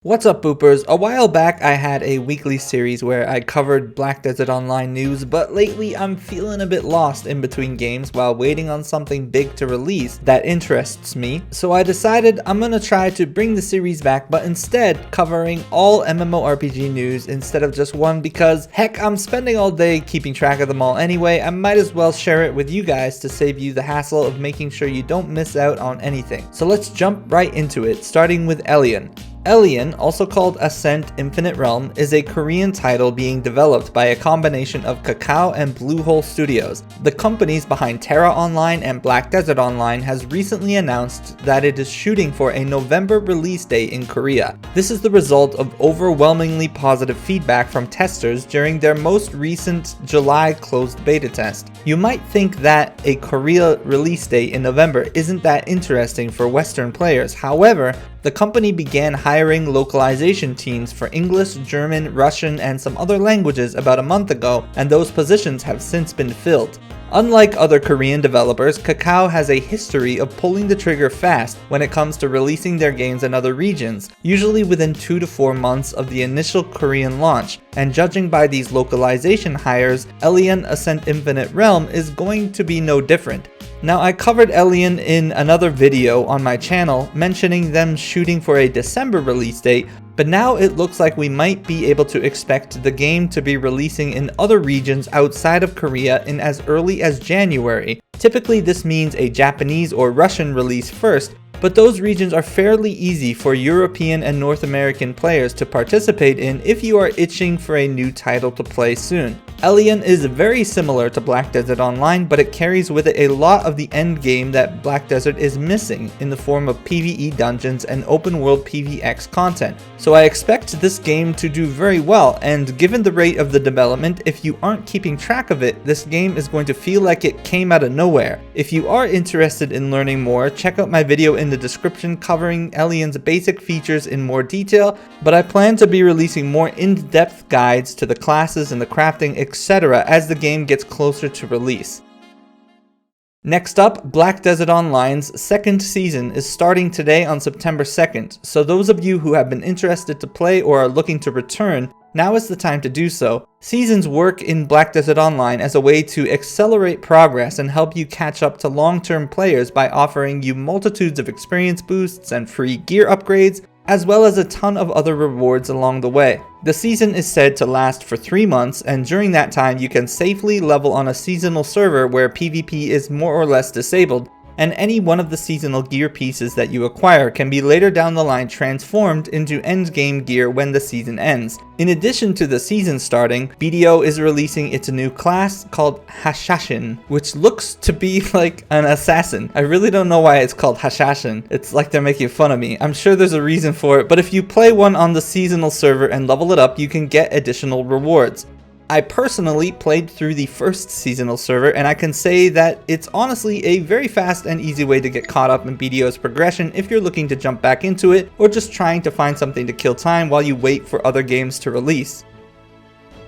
What's up, boopers? A while back I had a weekly series where I covered Black Desert Online news, but lately I'm feeling a bit lost in between games while waiting on something big to release that interests me. So I decided I'm gonna try to bring the series back, but instead covering all MMORPG news instead of just one, because heck, I'm spending all day keeping track of them all anyway. I might as well share it with you guys to save you the hassle of making sure you don't miss out on anything. So let's jump right into it, starting with Elyon. Elyon, also called Ascent Infinite Realm, is a Korean title being developed by a combination of Kakao and Bluehole Studios. The companies behind Terra Online and Black Desert Online has recently announced that it is shooting for a November release date in Korea. This is the result of overwhelmingly positive feedback from testers during their most recent July closed beta test. You might think that a Korea release date in November isn't that interesting for Western players. However, the company began hiring localization teams for English, German, Russian, and some other languages about a month ago, and those positions have since been filled. Unlike other Korean developers, Kakao has a history of pulling the trigger fast when it comes to releasing their games in other regions, usually within 2 to 4 months of the initial Korean launch, and judging by these localization hires, Elyon Ascent Infinite Realm is going to be no different. Now, I covered Elyon in another video on my channel, mentioning them shooting for a December release date, but now it looks like we might be able to expect the game to be releasing in other regions outside of Korea in as early as January. Typically, this means a Japanese or Russian release first, but those regions are fairly easy for European and North American players to participate in if you are itching for a new title to play soon. Elyon is very similar to Black Desert Online, but it carries with it a lot of the end game that Black Desert is missing in the form of PvE dungeons and open world PvX content. So I expect this game to do very well, and given the rate of the development, if you aren't keeping track of it, this game is going to feel like it came out of nowhere. If you are interested in learning more, check out my video in the description covering Elyon's basic features in more detail, but I plan to be releasing more in-depth guides to the classes and the crafting, etc. as the game gets closer to release. Next up, Black Desert Online's second season is starting today on September 2nd, so those of you who have been interested to play or are looking to return, now is the time to do so. Seasons work in Black Desert Online as a way to accelerate progress and help you catch up to long-term players by offering you multitudes of experience boosts and free gear upgrades, as well as a ton of other rewards along the way. The season is said to last for 3 months, and during that time you can safely level on a seasonal server where PvP is more or less disabled, and any one of the seasonal gear pieces that you acquire can be later down the line transformed into endgame gear when the season ends. In addition to the season starting, BDO is releasing its new class called Hashashin, which looks to be like an assassin. I really don't know why it's called Hashashin. It's like they're making fun of me. I'm sure there's a reason for it, but if you play one on the seasonal server and level it up, you can get additional rewards. I personally played through the first seasonal server, and I can say that it's honestly a very fast and easy way to get caught up in BDO's progression if you're looking to jump back into it or just trying to find something to kill time while you wait for other games to release.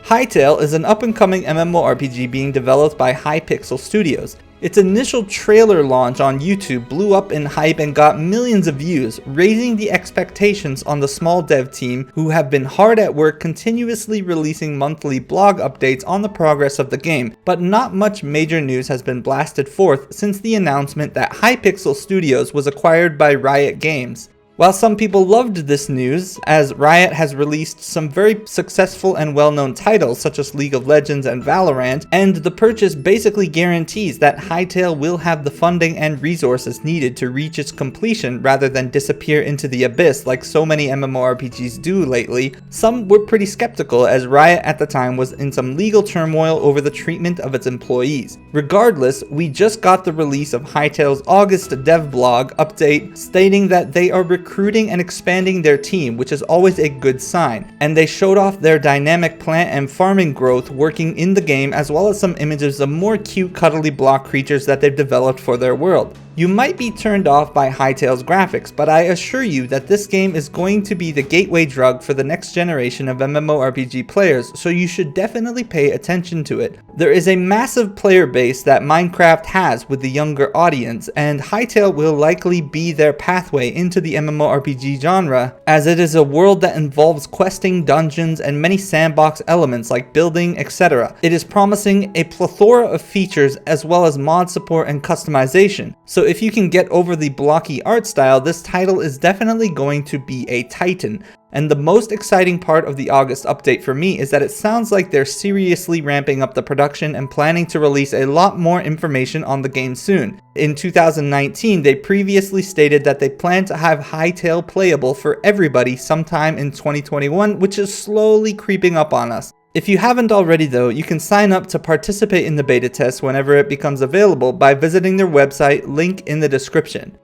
Hytale is an up-and-coming MMORPG being developed by Hypixel Studios. Its initial trailer launch on YouTube blew up in hype and got millions of views, raising the expectations on the small dev team who have been hard at work continuously releasing monthly blog updates on the progress of the game, but not much major news has been blasted forth since the announcement that Hypixel Studios was acquired by Riot Games. While some people loved this news, as Riot has released some very successful and well-known titles such as League of Legends and Valorant, and the purchase basically guarantees that Hytale will have the funding and resources needed to reach its completion rather than disappear into the abyss like so many MMORPGs do lately, some were pretty skeptical as Riot at the time was in some legal turmoil over the treatment of its employees. Regardless, we just got the release of Hytale's August devblog update stating that they are recruiting and expanding their team, which is always a good sign, and they showed off their dynamic plant and farming growth working in the game, as well as some images of more cute cuddly block creatures that they've developed for their world. You might be turned off by Hytale's graphics, but I assure you that this game is going to be the gateway drug for the next generation of MMORPG players, so you should definitely pay attention to it. There is a massive player base that Minecraft has with the younger audience, and Hytale will likely be their pathway into the MMORPG genre, as it is a world that involves questing, dungeons, and many sandbox elements like building, etc. It is promising a plethora of features as well as mod support and customization. So if you can get over the blocky art style, this title is definitely going to be a titan. And the most exciting part of the August update for me is that it sounds like they're seriously ramping up the production and planning to release a lot more information on the game soon. In 2019, they previously stated that they plan to have Hytale playable for everybody sometime in 2021, which is slowly creeping up on us. If you haven't already though, you can sign up to participate in the beta test whenever it becomes available by visiting their website, link in the description.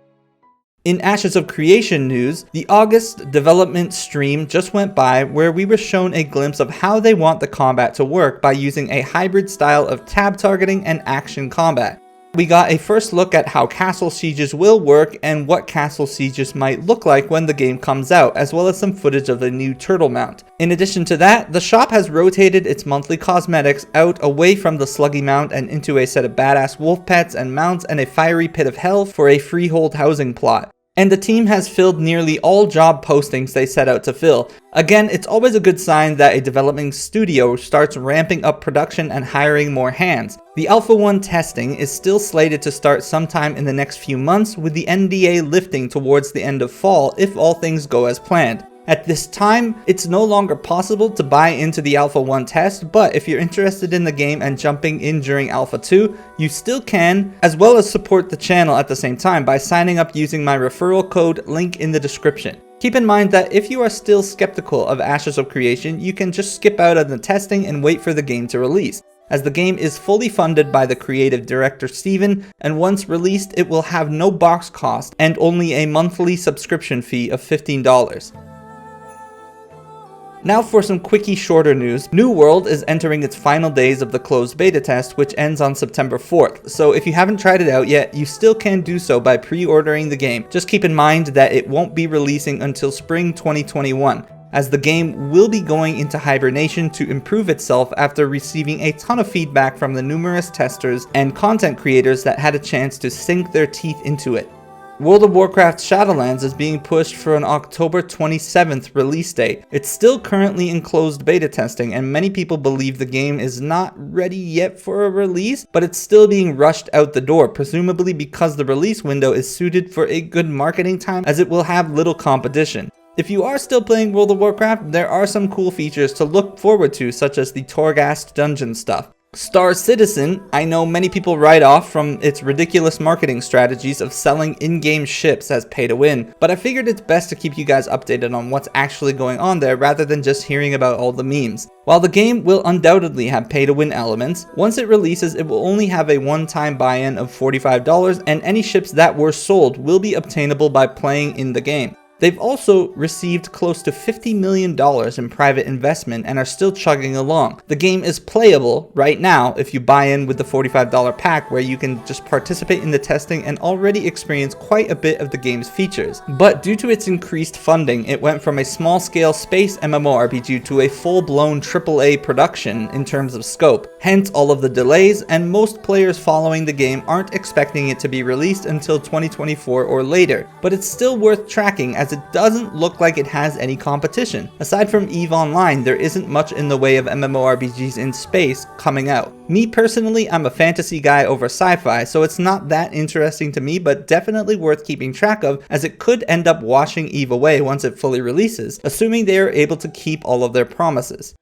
In Ashes of Creation news, the August development stream just went by where we were shown a glimpse of how they want the combat to work by using a hybrid style of tab targeting and action combat. We got a first look at how castle sieges will work and what castle sieges might look like when the game comes out, as well as some footage of the new turtle mount. In addition to that, the shop has rotated its monthly cosmetics out away from the sluggy mount and into a set of badass wolf pets and mounts and a fiery pit of hell for a freehold housing plot. And the team has filled nearly all job postings they set out to fill. Again, it's always a good sign that a developing studio starts ramping up production and hiring more hands. The Alpha 1 testing is still slated to start sometime in the next few months, with the NDA lifting towards the end of fall if all things go as planned. At this time, it's no longer possible to buy into the Alpha 1 test, but if you're interested in the game and jumping in during Alpha 2, you still can, as well as support the channel at the same time by signing up using my referral code, link in the description. Keep in mind that if you are still skeptical of Ashes of Creation, you can just skip out on the testing and wait for the game to release, as the game is fully funded by the creative director Steven, and once released it will have no box cost and only a monthly subscription fee of $15. Now for some Quickie shorter news. New World is entering its final days of the closed beta test, which ends on September 4th. So if you haven't tried it out yet, you still can do so by pre-ordering the game. Just keep in mind that it won't be releasing until spring 2021, as the game will be going into hibernation to improve itself after receiving a ton of feedback from the numerous testers and content creators that had a chance to sink their teeth into it. World of Warcraft Shadowlands is being pushed for an October 27th release date. It's still currently in closed beta testing, and many people believe the game is not ready yet for a release, but it's still being rushed out the door, presumably because the release window is suited for a good marketing time, as it will have little competition. If you are still playing World of Warcraft, there are some cool features to look forward to, such as the Torghast dungeon stuff. Star Citizen, I know many people write off from its ridiculous marketing strategies of selling in-game ships as pay to win, but I figured it's best to keep you guys updated on what's actually going on there rather than just hearing about all the memes. While the game will undoubtedly have pay to win elements, once it releases it will only have a one-time buy-in of $45, and any ships that were sold will be obtainable by playing in the game. They've also received close to $50 million in private investment and are still chugging along. The game is playable right now if you buy in with the $45 pack, where you can just participate in the testing and already experience quite a bit of the game's features. But due to its increased funding, it went from a small-scale space MMORPG to a full-blown AAA production in terms of scope. Hence all of the delays, and most players following the game aren't expecting it to be released until 2024 or later. But it's still worth tracking, as it doesn't look like it has any competition. Aside from EVE Online, there isn't much in the way of MMORPGs in space coming out. Me personally, I'm a fantasy guy over sci-fi, so it's not that interesting to me, but definitely worth keeping track of, as it could end up washing EVE away once it fully releases, assuming they are able to keep all of their promises.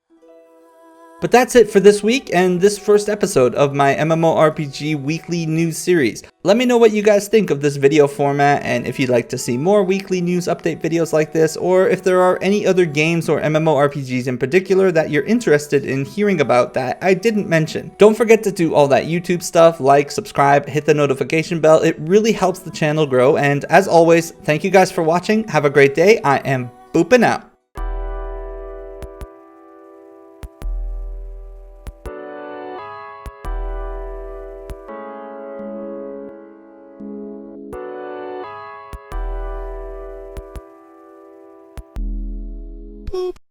But that's it for this week and this first episode of my MMORPG Weekly news series. Let me know what you guys think of this video format, and if you'd like to see more weekly news update videos like this, or if there are any other games or MMORPGs in particular that you're interested in hearing about that I didn't mention. Don't forget to do all that YouTube stuff, like, subscribe, hit the notification bell. It really helps the channel grow, and as always, thank you guys for watching. Have a great day. I am booping out. boop.